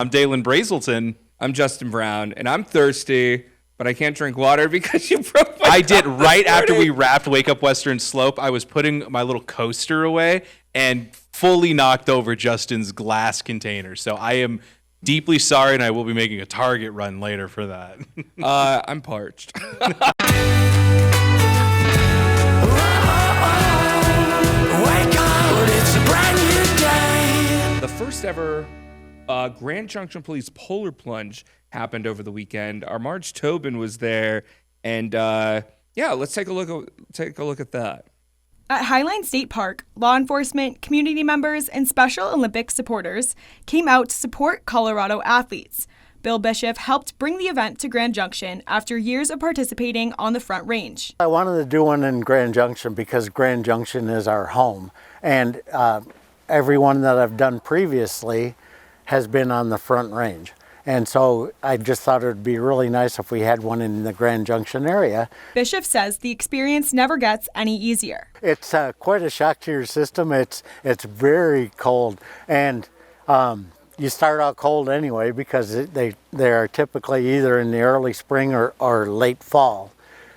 I'm Dalen Brazelton. I'm Justin Brown, and I'm thirsty, but I can't drink water because you broke my I did right after we wrapped Wake Up Western Slope. I was putting my little coaster away and fully knocked over Justin's glass container. So I am deeply sorry, and I will be making a Target run later for that. I'm parched. The first ever Grand Junction Police Polar Plunge happened over the weekend. Our Marge Tobin was there, and let's take a look at that. At Highline State Park, law enforcement, community members, and Special Olympics supporters came out to support Colorado athletes. Bill Bishop helped bring the event to Grand Junction after years of participating on the Front Range. I wanted to do one in Grand Junction because Grand Junction is our home, and everyone that I've done previously has been on the Front Range. And so I just thought it would be really nice if we had one in the Grand Junction area. Bishop says the experience never gets any easier. It's quite a shock to your system. It's very cold, and you start out cold anyway because they are typically either in the early spring or late fall.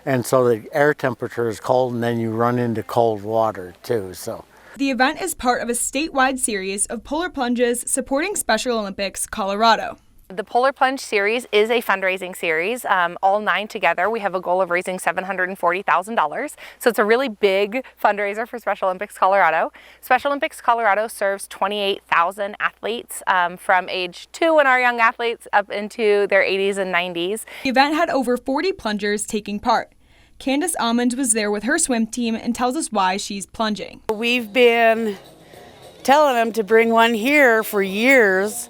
And so the air temperature is cold, and then you run into cold water too. So the event is part of a statewide series of polar plunges supporting Special Olympics Colorado. The Polar Plunge series is a fundraising series. All 9 together, we have a goal of raising $740,000. So it's a really big fundraiser for Special Olympics Colorado. Special Olympics Colorado serves 28,000 athletes from age 2 in our young athletes up into their 80s and 90s. The event had over 40 plungers taking part. Candace Almond was there with her swim team and tells us why she's plunging. We've been telling them to bring one here for years.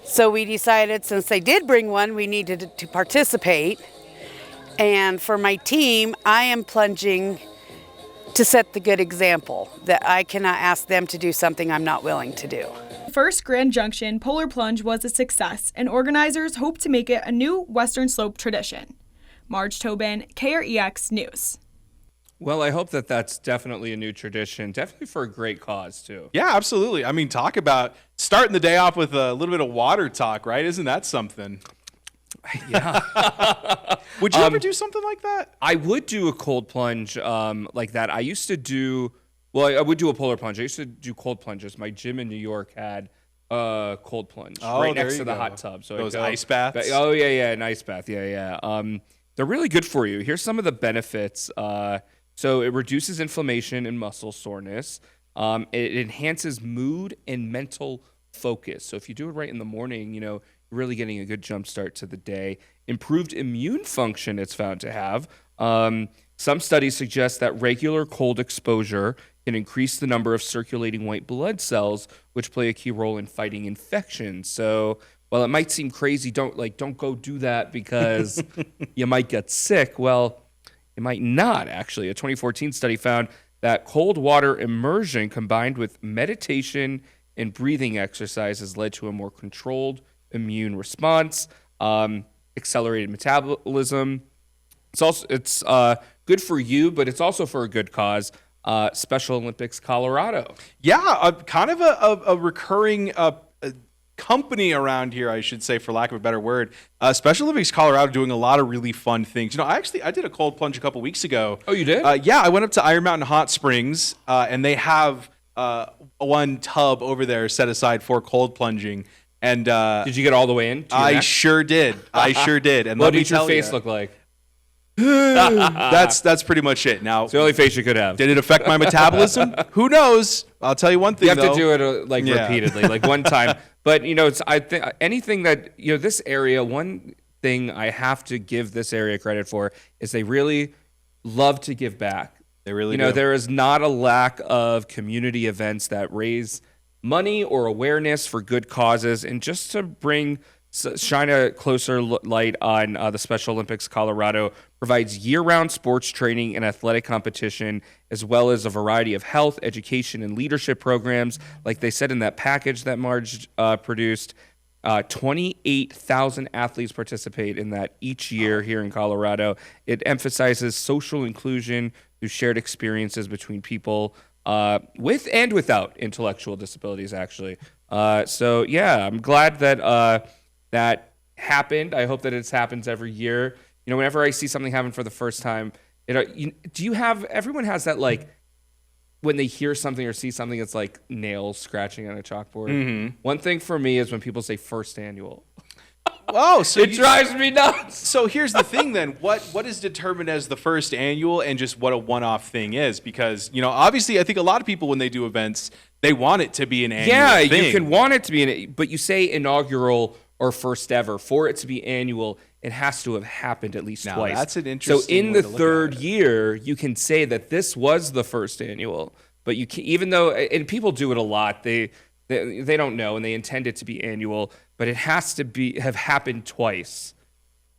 So we decided, since they did bring one, we needed to participate. And for my team, I am plunging to set the good example that I cannot ask them to do something I'm not willing to do. The first Grand Junction Polar Plunge was a success, and organizers hope to make it a new Western Slope tradition. Marge Tobin, KREX News. Well, I hope that that's definitely a new tradition, definitely for a great cause, too. Yeah, absolutely. I mean, talk about starting the day off with a little bit of water talk, right? Isn't that something? Yeah. Would you ever do something like that? I would do a cold plunge like that. I used to do, I would do a polar plunge. I used to do cold plunges. My gym in New York had a cold plunge right next to the hot tub. So those ice baths? Oh, yeah, an ice bath. Yeah. They're really good for you. Here's some of the benefits. So it reduces inflammation and muscle soreness. It enhances mood and mental focus. So if you do it right in the morning, you're really getting a good jump start to the day. Improved immune function it's found to have. Some studies suggest that regular cold exposure can increase the number of circulating white blood cells, which play a key role in fighting infections. So while it might seem crazy, don't go do that because you might get sick. Well, it might not, actually. A 2014 study found that cold water immersion combined with meditation and breathing exercises led to a more controlled immune response, accelerated metabolism. It's good for you, but it's also for a good cause. Special Olympics Colorado. Yeah, kind of a recurring company around here, I should say, for lack of a better word. Special Olympics Colorado doing a lot of really fun things. I did a cold plunge a couple weeks ago. Oh, you did? Yeah, I went up to Iron Mountain Hot Springs, and they have one tub over there set aside for cold plunging. And did you get all the way in? I sure did. And what did your face look like? That's pretty much it. Now, it's the only face you could have. Did it affect my metabolism? Who knows? I'll tell you one thing. You have to do it repeatedly, like one time. But anything that this area. One thing I have to give this area credit for is they really love to give back. They really do. There is not a lack of community events that raise money or awareness for good causes, and just to shine a closer light on the Special Olympics Colorado provides year-round sports training and athletic competition, as well as a variety of health, education, and leadership programs. Like they said in that package that Marge produced, 28,000 athletes participate in that each year here in Colorado. It emphasizes social inclusion through shared experiences between people with and without intellectual disabilities, actually. So yeah, I'm glad that that happened. I hope that it happens every year. You know, whenever I see something happen for the first time, everyone has that, like, when they hear something or see something, it's like nails scratching on a chalkboard. Mm-hmm. One thing for me is when people say first annual. Oh, so It drives me nuts. So here's the thing then. What is determined as the first annual and just what a one-off thing is? Because, you know, obviously I think a lot of people when they do events, they want it to be an annual thing. You can want it to be but you say inaugural or first ever. For it to be annual, it has to have happened at least twice. That's an interesting So in way the to look third at it. year, you can say that this was the first annual. But you can, even though, and people do it a lot, they don't know and they intend it to be annual, but it has to have happened twice.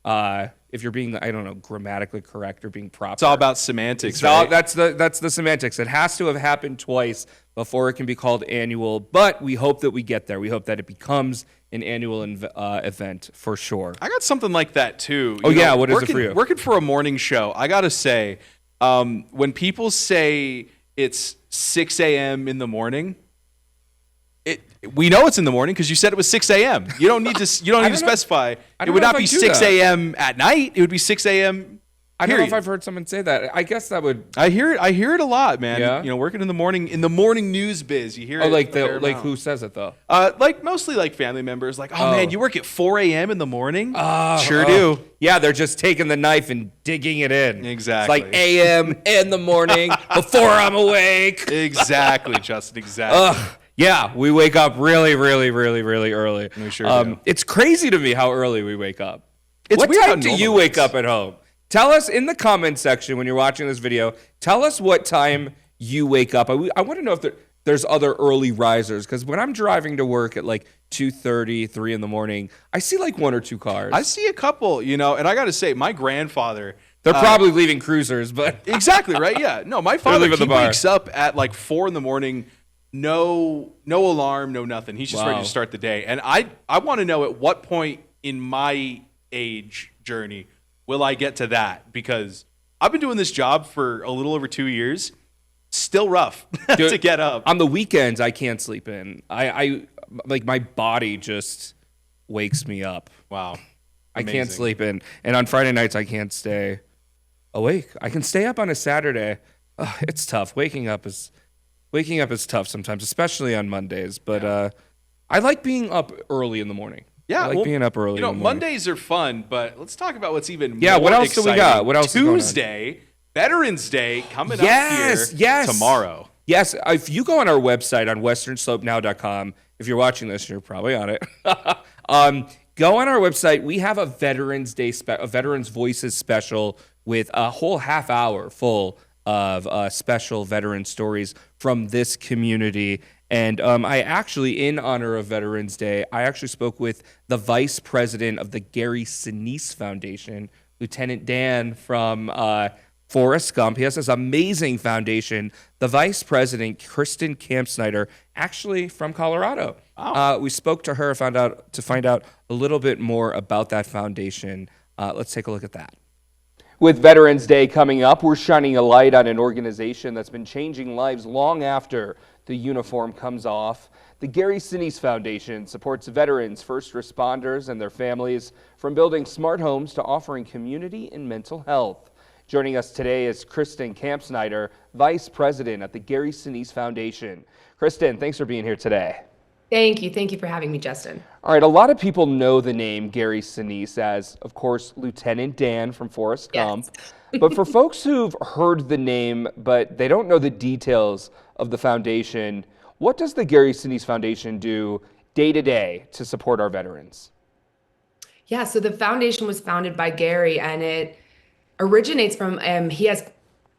If you're being, I don't know, grammatically correct or being proper. It's all about semantics, It's all, right? that's the semantics. It has to have happened twice before it can be called annual, but we hope that we get there. We hope that it becomes an annual event for sure. I got something like that too. Oh, You know, yeah, what is it for you? Working for a morning show, I gotta say, when people say it's 6 a.m. in the morning, we know it's in the morning because you said it was 6 a.m. You don't need to specify. I It don't would know not if be I do 6 that. a.m. at night. It would be 6 a.m. I don't know if period. I've heard someone say that. I guess that would. I hear it a lot, man. Yeah? You know, working in the morning news biz, you hear Oh, it. like a fair amount. who says it though? Like mostly like family members. Like, oh man, you work at 4 a.m. in the morning? Sure Oh. do. Yeah, they're just taking the knife and digging it in. Exactly. It's like a.m. in the morning before I'm awake. Exactly, Justin. Exactly. Ugh. Yeah, we wake up really, really, really, really early. We sure do. It's crazy to me how early we wake up. It's what weird how time do you normal wake it is. up at home? Tell us in the comments section when you're watching this video. Tell us what time you wake up. I want to know if there's other early risers, because when I'm driving to work at like 2:30, 3 in the morning, I see like one or two cars. I see a couple, you know, and I got to say, my grandfather. They're probably leaving cruisers, but Exactly, right? Yeah. No, my father, leaving he the bar. wakes up at like 4 in the morning. No alarm, no nothing. He's just ready Wow. to start the day. And I want to know at what point in my age journey will I get to that? Because I've been doing this job for a little over 2 years. Still rough to get up. on the weekends I can't sleep in. I like my body just wakes me up. Wow. I can't Amazing. sleep in, and on Friday nights I can't stay awake. I can stay up on a Saturday. Ugh, it's tough. Waking up is tough sometimes, especially on Mondays. But I like being up early in the morning. Yeah, I like being up early. You know, in the morning. Mondays are fun, but let's talk about what's even Yeah, more what else do we exciting. got? What else is going on? Tuesday, Veterans Day coming Yes, up here yes. tomorrow. Yes, if you go on our website on westernslopenow.com, if you're watching this, you're probably on it. Go on our website. We have a Veterans Day, a Veterans Voices special with a whole half hour full of special veteran stories from this community. And I actually, in honor of Veterans Day, I actually spoke with the vice president of the Gary Sinise Foundation, Lieutenant Dan from Forrest Gump. He has this amazing foundation. The vice president, Kristen Kampsnyder, actually from Colorado. We spoke to her to find out a little bit more about that foundation. Let's take a look at that. With Veterans Day coming up, we're shining a light on an organization that's been changing lives long after the uniform comes off. The Gary Sinise Foundation supports veterans, first responders, and their families, from building smart homes to offering community and mental health. Joining us today is Kristen Kampsnyder, Vice President at the Gary Sinise Foundation. Kristen, thanks for being here today. Thank you. Thank you for having me, Justin. All right, a lot of people know the name Gary Sinise as, of course, Lieutenant Dan from Forrest Gump. But for folks who've heard the name, but they don't know the details of the foundation, what does the Gary Sinise Foundation do day to day to support our veterans? Yeah, so the foundation was founded by Gary, and it originates from, he has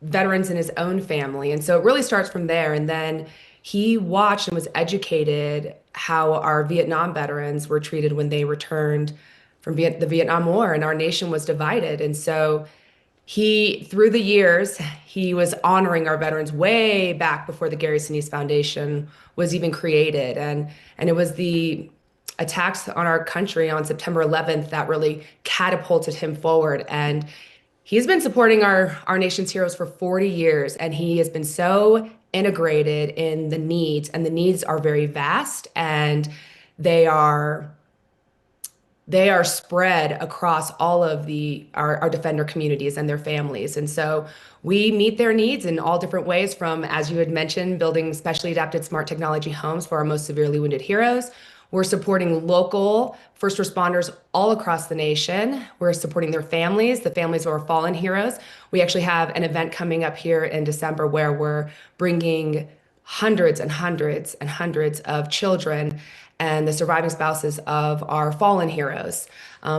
veterans in his own family. And so it really starts from there. And then he watched and was educated how our Vietnam veterans were treated when they returned from the Vietnam War, and our nation was divided. And so he, through the years, he was honoring our veterans way back before the Gary Sinise Foundation was even created. And it was the attacks on our country on September 11th that really catapulted him forward. And he's been supporting our nation's heroes for 40 years, and he has been so integrated in the needs, and the needs are very vast, and they are spread across all of our defender communities and their families. And so we meet their needs in all different ways, from, as you had mentioned, building specially adapted smart technology homes for our most severely wounded heroes. We're supporting local first responders all across the nation. We're supporting their families, the families of our fallen heroes. We actually have an event coming up here in December where we're bringing hundreds and hundreds and hundreds of children and the surviving spouses of our fallen heroes,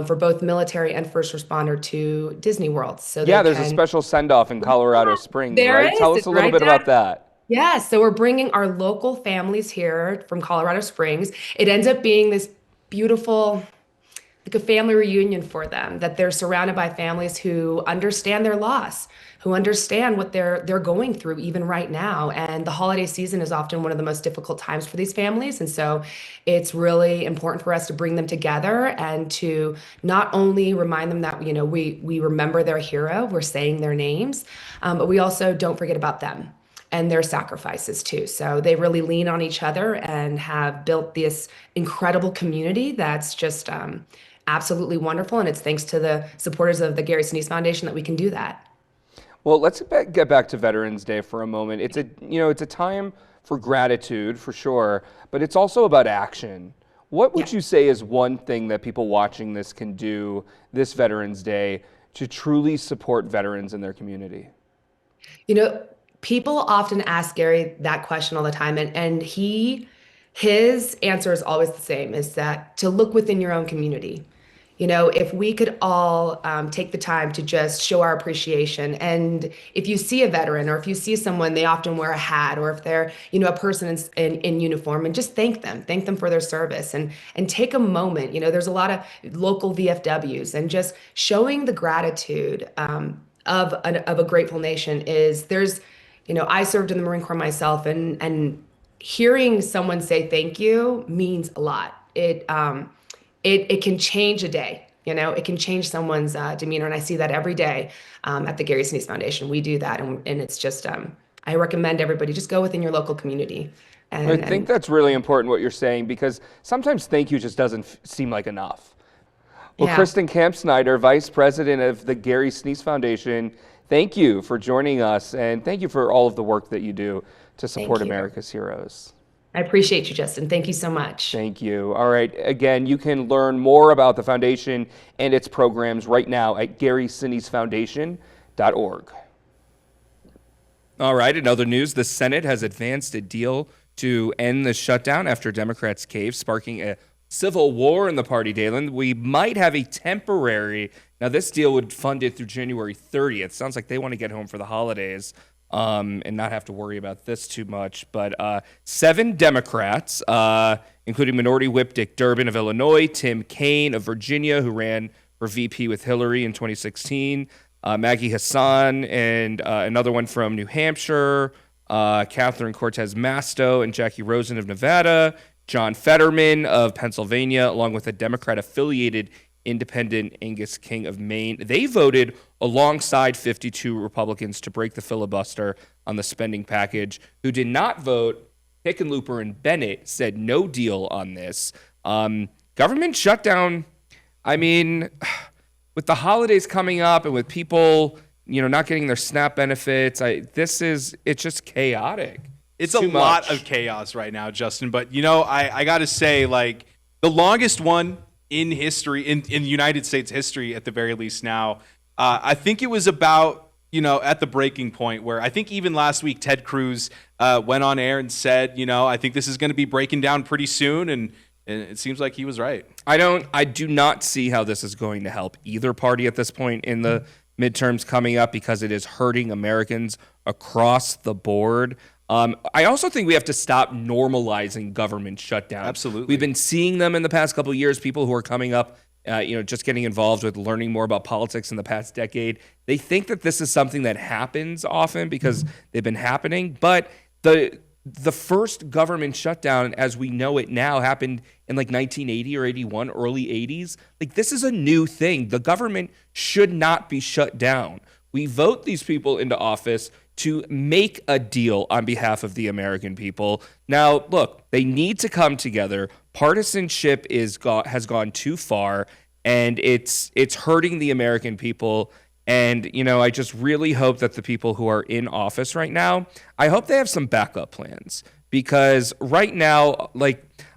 for both military and first responder, to Disney World. So Yeah, there's a special send-off in Colorado Springs, there right? is. Tell us It's a little right bit down- about that. Yes, so we're bringing our local families here from Colorado Springs. It ends up being this beautiful, like a family reunion for them, that they're surrounded by families who understand their loss, who understand what they're going through even right now. And the holiday season is often one of the most difficult times for these families. And so it's really important for us to bring them together and to not only remind them that, we remember their hero, we're saying their names, but we also don't forget about them and their sacrifices too. So they really lean on each other and have built this incredible community that's just absolutely wonderful. And it's thanks to the supporters of the Gary Sinise Foundation that we can do that. Well, let's get back to Veterans Day for a moment. It's a time for gratitude for sure, but it's also about action. What would you say is one thing that people watching this can do this Veterans Day to truly support veterans in their community? People often ask Gary that question all the time, and his answer is always the same, is that to look within your own community. If we could all take the time to just show our appreciation, and if you see a veteran, or if you see someone, they often wear a hat, or if they're, a person in uniform, and just thank them for their service, and take a moment. There's a lot of local VFWs, and just showing the gratitude of a grateful nation I served in the Marine Corps myself, and hearing someone say thank you means a lot. It can change a day. It can change someone's demeanor, and I see that every day at the Gary Sinise Foundation. We do that, and it's just I recommend everybody just go within your local community. I think that's really important what you're saying, because sometimes thank you just doesn't seem like enough. Well, Yeah. Kristen Camp-Snyder, Vice President of the Gary Sinise Foundation, thank you for joining us, and thank you for all of the work that you do to support you. America's heroes. I appreciate you, Justin. Thank you so much. Thank you. All right. Again, you can learn more about the foundation and its programs right now at GarySinisFoundation.org. All right. In other news, the Senate has advanced a deal to end the shutdown after Democrats caved, sparking a civil war in the party, Dalen. We might have a temporary. Now, this deal would fund it through January 30th. Sounds like they want to get home for the holidays and not have to worry about this too much. But 7 Democrats, including Minority Whip Dick Durbin of Illinois, Tim Kaine of Virginia, who ran for VP with Hillary in 2016, Maggie Hassan, and another one from New Hampshire, Catherine Cortez Masto and Jackie Rosen of Nevada, John Fetterman of Pennsylvania, along with a Democrat-affiliated independent Angus King of Maine. They voted alongside 52 Republicans to break the filibuster on the spending package. Who did not vote, Hickenlooper and Bennett, said no deal on this. Government shutdown, I mean, with the holidays coming up and with people, not getting their SNAP benefits, it's just chaotic. It's a lot of chaos right now, Justin. But, I got to say, like, the longest one in history, in United States history at the very least now, I think it was about, at the breaking point where I think even last week Ted Cruz went on air and said, I think this is going to be breaking down pretty soon. And it seems like he was right. I do not see how this is going to help either party at this point in the midterms coming up, because it is hurting Americans across the board. I also think we have to stop normalizing government shutdown. Absolutely. We've been seeing them in the past couple of years, people who are coming up, just getting involved with learning more about politics in the past decade. They think that this is something that happens often because they've been happening. But the first government shutdown, as we know it now, happened in like 1980 or 81, early 80s. Like, this is a new thing. The government should not be shut down. We vote these people into office to make a deal on behalf of the American people. Now, look, they need to come together. Partisanship has gone too far, and it's hurting the American people. And, I just really hope that the people who are in office right now, I hope they have some backup plans. Because right now,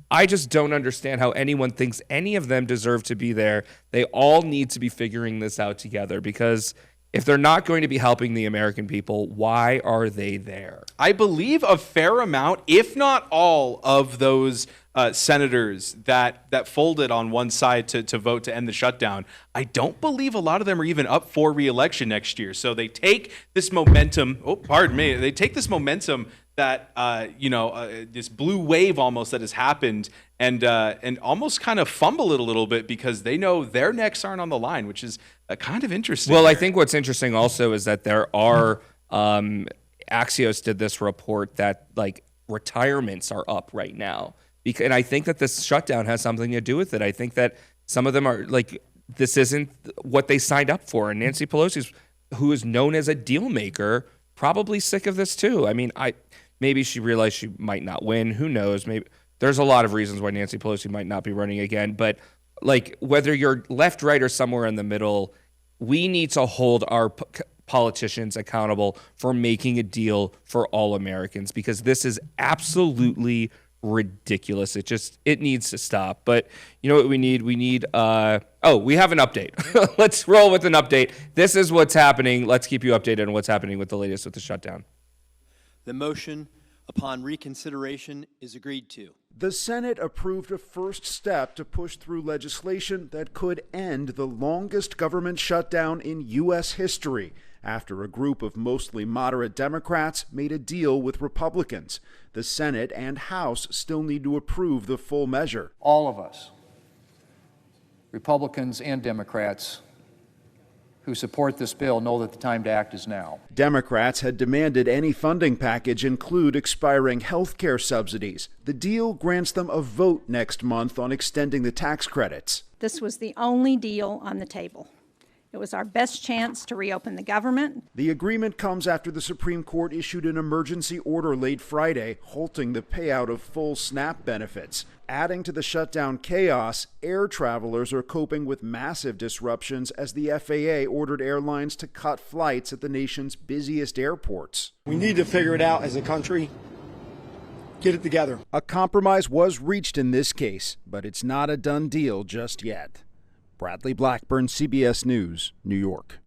I just don't understand how anyone thinks any of them deserve to be there. They all need to be figuring this out together, because if they're not going to be helping the American people, why are they there? I believe a fair amount, if not all, of those senators that folded on one side to vote to end the shutdown, I don't believe a lot of them are even up for re-election next year. So they take this momentum. They take this momentum that this blue wave almost that has happened, and almost kind of fumble it a little bit, because they know their necks aren't on the line, which is kind of interesting. Well, I think what's interesting also is that there are Axios did this report that retirements are up right now, and I think that this shutdown has something to do with it. I think that some of them are this isn't what they signed up for, and Nancy Pelosi, who is known as a deal maker, probably sick of this too. I mean, maybe she realized she might not win. Who knows? Maybe there's a lot of reasons why Nancy Pelosi might not be running again. But whether you're left, right, or somewhere in the middle, we need to hold our politicians accountable for making a deal for all Americans, because this is absolutely ridiculous. It needs to stop. But you know what we need? We need we have an update. Let's roll with an update. This is what's happening. Let's keep you updated on what's happening with the latest with the shutdown. The motion upon reconsideration is agreed to. The Senate approved a first step to push through legislation that could end the longest government shutdown in U.S. history, after a group of mostly moderate Democrats made a deal with Republicans. The Senate and House still need to approve the full measure. All of us, Republicans and Democrats, who support this bill know that the time to act is now. Democrats had demanded any funding package include expiring health care subsidies. The deal grants them a vote next month on extending the tax credits. This was the only deal on the table. It was our best chance to reopen the government. The agreement comes after the Supreme Court issued an emergency order late Friday, halting the payout of full SNAP benefits. Adding to the shutdown chaos, air travelers are coping with massive disruptions as the FAA ordered airlines to cut flights at the nation's busiest airports. We need to figure it out as a country. Get it together. A compromise was reached in this case, but it's not a done deal just yet. Bradley Blackburn, CBS News, New York.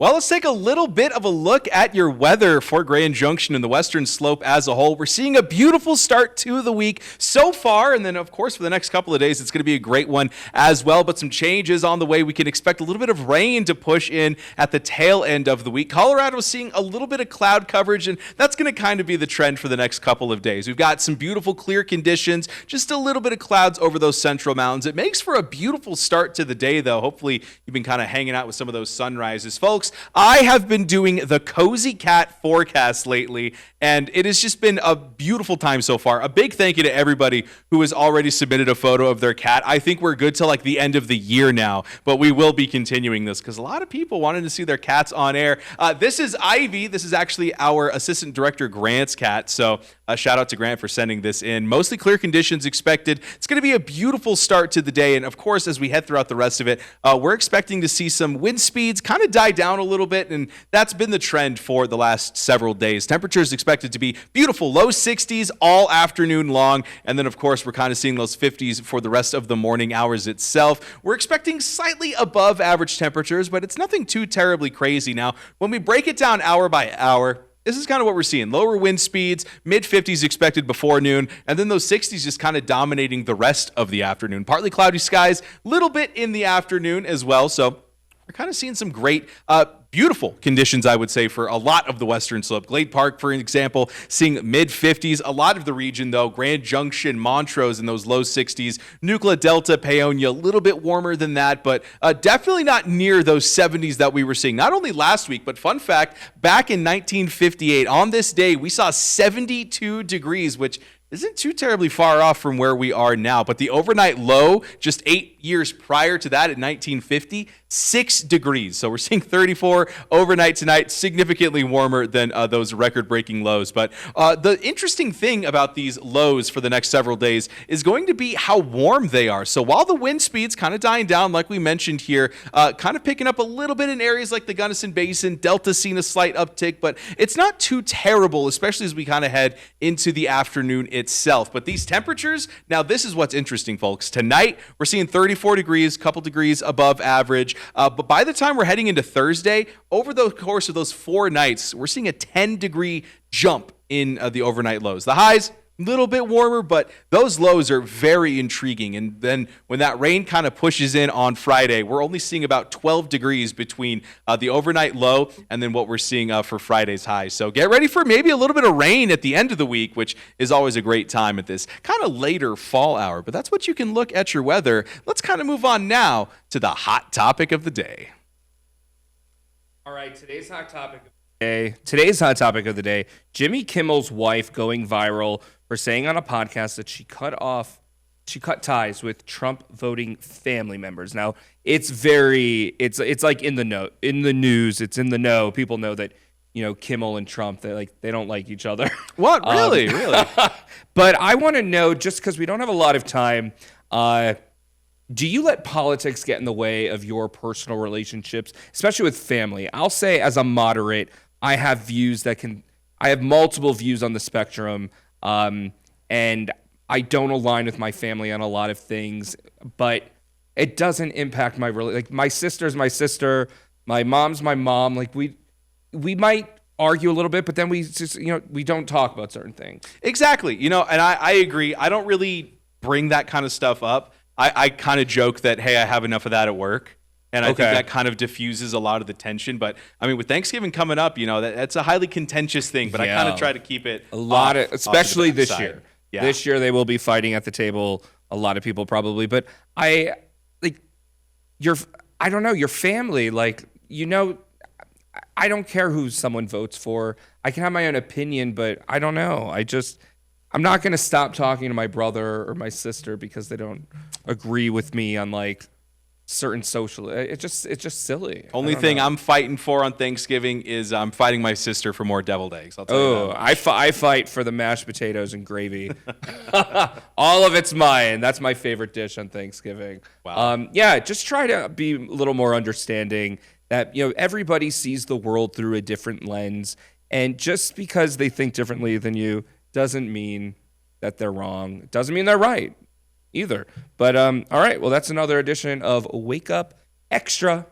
Well, let's take a little bit of a look at your weather for Grand Junction and the Western Slope as a whole. We're seeing a beautiful start to the week so far, and then, of course, for the next couple of days, it's going to be a great one as well, but some changes on the way. We can expect a little bit of rain to push in at the tail end of the week. Colorado is seeing a little bit of cloud coverage, and that's going to kind of be the trend for the next couple of days. We've got some beautiful clear conditions, just a little bit of clouds over those central mountains. It makes for a beautiful start to the day, though. Hopefully, you've been kind of hanging out with some of those sunrises. Folks, I have been doing the Cozy Cat forecast lately, and it has just been a beautiful time so far. A big thank you to everybody who has already submitted a photo of their cat. I think we're good till like the end of the year now, but we will be continuing this because a lot of people wanted to see their cats on air. This is Ivy. This is actually our assistant director, Grant's cat, so a shout out to Grant for sending this in. Mostly clear conditions expected. It's going to be a beautiful start to the day, and of course, as we head throughout the rest of it, we're expecting to see some wind speeds kind of die down a little bit, and that's been the trend for the last several days. Temperatures expected to be beautiful, low 60s all afternoon long, and then of course we're kind of seeing those 50s for the rest of the morning hours itself. We're expecting slightly above average temperatures, but it's nothing too terribly crazy. Now, when we break it down hour by hour, this is kind of what we're seeing. Lower wind speeds, mid-50s expected before noon, and then those 60s just kind of dominating the rest of the afternoon. Partly cloudy skies, little bit in the afternoon as well, so we're kind of seeing some great, beautiful conditions, I would say, for a lot of the Western Slope. Glade Park, for example, seeing mid-50s. A lot of the region, though, Grand Junction, Montrose in those low 60s. Nucla, Delta, Paonia, a little bit warmer than that, but definitely not near those 70s that we were seeing. Not only last week, but fun fact, back in 1958, on this day, we saw 72 degrees, which isn't too terribly far off from where we are now. But the overnight low, just 8 years prior to that, in 1950, 6 degrees. So we're seeing 34 overnight tonight, significantly warmer than those record-breaking lows. But the interesting thing about these lows for the next several days is going to be how warm they are. So while the wind speed's kind of dying down, like we mentioned here, kind of picking up a little bit in areas like the Gunnison Basin, Delta's seen a slight uptick, but it's not too terrible, especially as we kind of head into the afternoon itself. But these temperatures, now this is what's interesting, folks. Tonight, we're seeing 34 degrees, couple degrees above average. But by the time we're heading into Thursday, over the course of those 4 nights, we're seeing a 10-degree jump in the overnight lows. The highs, a little bit warmer, but those lows are very intriguing. And then when that rain kind of pushes in on Friday, we're only seeing about 12 degrees between the overnight low and then what we're seeing for Friday's high. So get ready for maybe a little bit of rain at the end of the week, which is always a great time at this kind of later fall hour. But that's what you can look at your weather. Let's kind of move on now to the hot topic of the day. All right, today's hot topic of the day, Jimmy Kimmel's wife going viral for saying on a podcast that she cut ties with Trump voting family members. Now, it's like in the news, it's in the know. People know that, Kimmel and Trump, they don't like each other. What? Really? Really? But I want to know, just because we don't have a lot of time, do you let politics get in the way of your personal relationships, especially with family? I'll say, as a moderate, I have multiple views on the spectrum, and I don't align with my family on a lot of things, but it doesn't impact my sister's my sister, my mom's my mom. Like we might argue a little bit, but then we just, we don't talk about certain things. Exactly. And I agree. I don't really bring that kind of stuff up. I kind of joke that, hey, I have enough of that at work. And I think that kind of diffuses a lot of the tension. But, I mean, with Thanksgiving coming up, that's a highly contentious thing. But I kind of try to keep it especially this year. Yeah. This year they will be fighting at the table, a lot of people probably. But I don't know, your family, I don't care who someone votes for. I can have my own opinion, but I don't know. I'm not going to stop talking to my brother or my sister because they don't agree with me on certain social. It's just silly. Only thing I'm fighting for on Thanksgiving is I'm fighting my sister for more deviled eggs. I'll tell you that. I fight for the mashed potatoes and gravy. All of it's mine. That's my favorite dish on Thanksgiving. Wow. Just try to be a little more understanding that everybody sees the world through a different lens, and just because they think differently than you doesn't mean that they're wrong. Doesn't mean they're right either. But all right, well, that's another edition of Wake Up Extra.